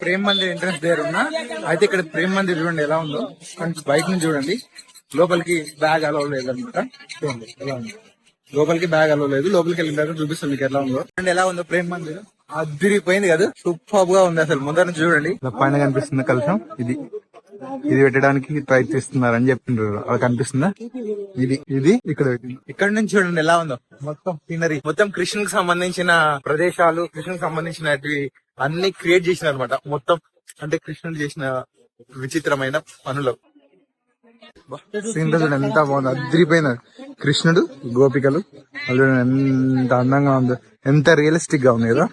Prem Mandir entrance దగ్గర ఉన్నా. అయితే ఇక్కడ ప్రేమ్ మందిర్ చూడండి ఎలా ఉందో, కొంచెం బయట నుంచి చూడండి. లోపలికి బ్యాగ్ అలౌ లేదు అనమాట. చూడండి ఎలా ఉంది, లోపలికి బ్యాగ్ అలౌ లేదు. లోపలికి వెళ్ళిన తర్వాత చూపిస్తుంది మీకు ఎలా ఉందో. చూడండి ఎలా ఉందో ప్రేమ్ మందిర్. అదిరిపోయింది కదా, సూపర్ గా ఉంది అసలు. ముందర నుంచి చూడండి పైన కనిపిస్తుంది కలుషం. ఇది పెట్టడానికి ప్రయత్నిస్తున్నారని చెప్పిండ్రు. అది కనిపిస్తుందా? ఇది ఇక్కడ పెట్టింది. ఇక్కడ నుంచి చూడండి ఎలా ఉందో మొత్తం సీనరీ. మొత్తం కృష్ణుకి సంబంధించిన ప్రదేశాలు, కృష్ణుకి సంబంధించినవి అన్ని క్రియేట్ చేసినారు అనమాట. మొత్తం అంటే కృష్ణుడు చేసిన విచిత్రమైన పనులు. సీన్ చూడండి ఎంత బాగుంది, అదిరిపోయింది. కృష్ణుడు, గోపికలు వాళ్ళు ఎంత అందంగా ఉందో, ఎంత రియలిస్టిక్ గా ఉంది కదా.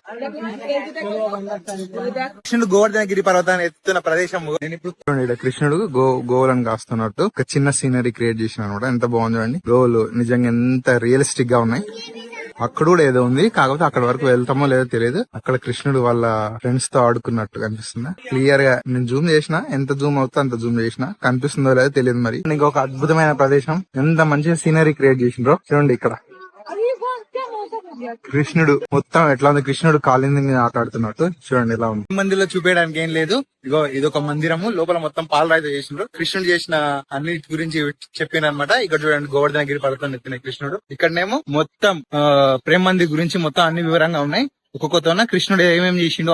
కృష్ణుడు గోవర్ధనగిరి పర్వతాన్ని ఎత్తున్న ప్రదేశం. నేను ఇప్పుడు చూడండి కృష్ణుడు గోవులను కాస్తున్నట్టు ఒక చిన్న సీనరీ క్రియేట్ చేసిన అనమాట. ఎంత బాగుంది చూడండి. గోవులు నిజంగా ఎంత రియలిస్టిక్ గా ఉన్నాయి. అక్కడ కూడా ఏదో ఉంది, కాకపోతే అక్కడ వరకు వెళ్తామో లేదో తెలియదు. అక్కడ కృష్ణుడు వాళ్ళ ఫ్రెండ్స్ తో ఆడుకున్నట్టు కనిపిస్తుంది. క్లియర్ గా నేను జూమ్ చేసిన, ఎంత జూమ్ అవుతా అంత జూమ్ చేసిన, కనిపిస్తుందో లేదో తెలియదు. మరి ఇంకొక అద్భుతమైన ప్రదేశం, ఎంత మంచిగా సీనరీ క్రియేట్ చేసిండ్రో చూడండి. ఇక్కడ కృష్ణుడు మొత్తం ఎట్లా ఉంది, కృష్ణుడు కాలింది మీద ఆట ఆడుతున్నట్టు చూడండి ఎలా ఉంది. మందిలో చూపించడానికి ఏం లేదు. ఇగో ఇదొక మందిరము, లోపల మొత్తం పాలరాయితో చేసిండ్రు. కృష్ణుడు చేసిన అన్నిటి గురించి చెప్పినమాట. ఇక్కడ చూడండి గోవర్ధనగిరి పర్వతం ఎత్తిన కృష్ణుడు. ఇక్కడనేమో మొత్తం ప్రేమ మందిర్ గురించి మొత్తం అన్ని వివరంగా ఉన్నాయి. ఒక్కొక్కతోన కృష్ణుడు ఏమేమి చేసిండో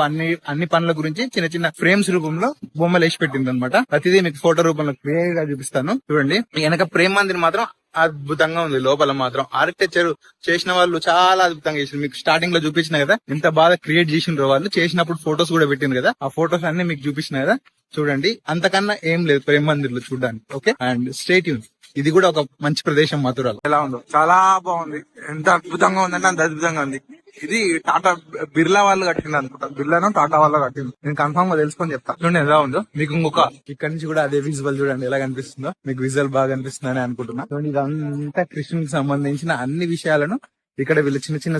అన్ని పనుల గురించి చిన్న చిన్న ఫ్రేమ్స్ రూపంలో బొమ్మలు వేసి పెట్టింది అనమాట. ప్రతిదీ మీకు ఫోటో రూపంలో క్లియర్ గా చూపిస్తాను. చూడండి వెనక ప్రేమ మందిర్ మాత్రం అద్భుతంగా ఉంది. లోపల మాత్రం ఆర్కిటెక్చర్ చేసిన వాళ్ళు చాలా అద్భుతంగా చేసిండ్రు. మీకు స్టార్టింగ్ లో చూపించిన కదా ఎంత బాగా క్రియేట్ చేసిండ్రు వాళ్ళు. చేసినప్పుడు ఫొటోస్ కూడా పెట్టిండ్రు కదా, ఆ ఫొటోస్ అన్ని మీకు చూపించిన కదా. చూడండి అంతకన్నా ఏం లేదు ప్రేమ మందిర్ లో చూడడానికి. Okay, and stay tune. ఇది కూడా ఒక మంచి ప్రదేశం మథురాలో. ఎలా ఉందో చాలా బాగుంది. ఎంత అద్భుతంగా ఉందంటే అంత అద్భుతంగా ఉంది. ఇది టాటా బిర్లా వాళ్ళు కట్టింది అనుకుంటా. బిర్లానో టాటా వాళ్ళు కట్టింది, నేను కన్ఫర్మ్ గా తెలుసుకొని చెప్తా. చూడండి ఎలా ఉందో. మీకు ఇంకొక ఇక్కడ నుంచి కూడా అదే విజువల్ చూడండి ఎలా కనిపిస్తుందో. మీకు విజువల్ బాగా కనిపిస్తుందని అనుకుంటున్నా. చూడండి ఇదంతా కృష్ణునికి సంబంధించిన అన్ని విషయాలను ఇక్కడ వీళ్ళు చిన్న చిన్న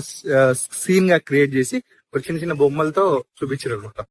సీన్ గా క్రియేట్ చేసి చిన్న చిన్న బొమ్మలతో చూపించారు అనమాట.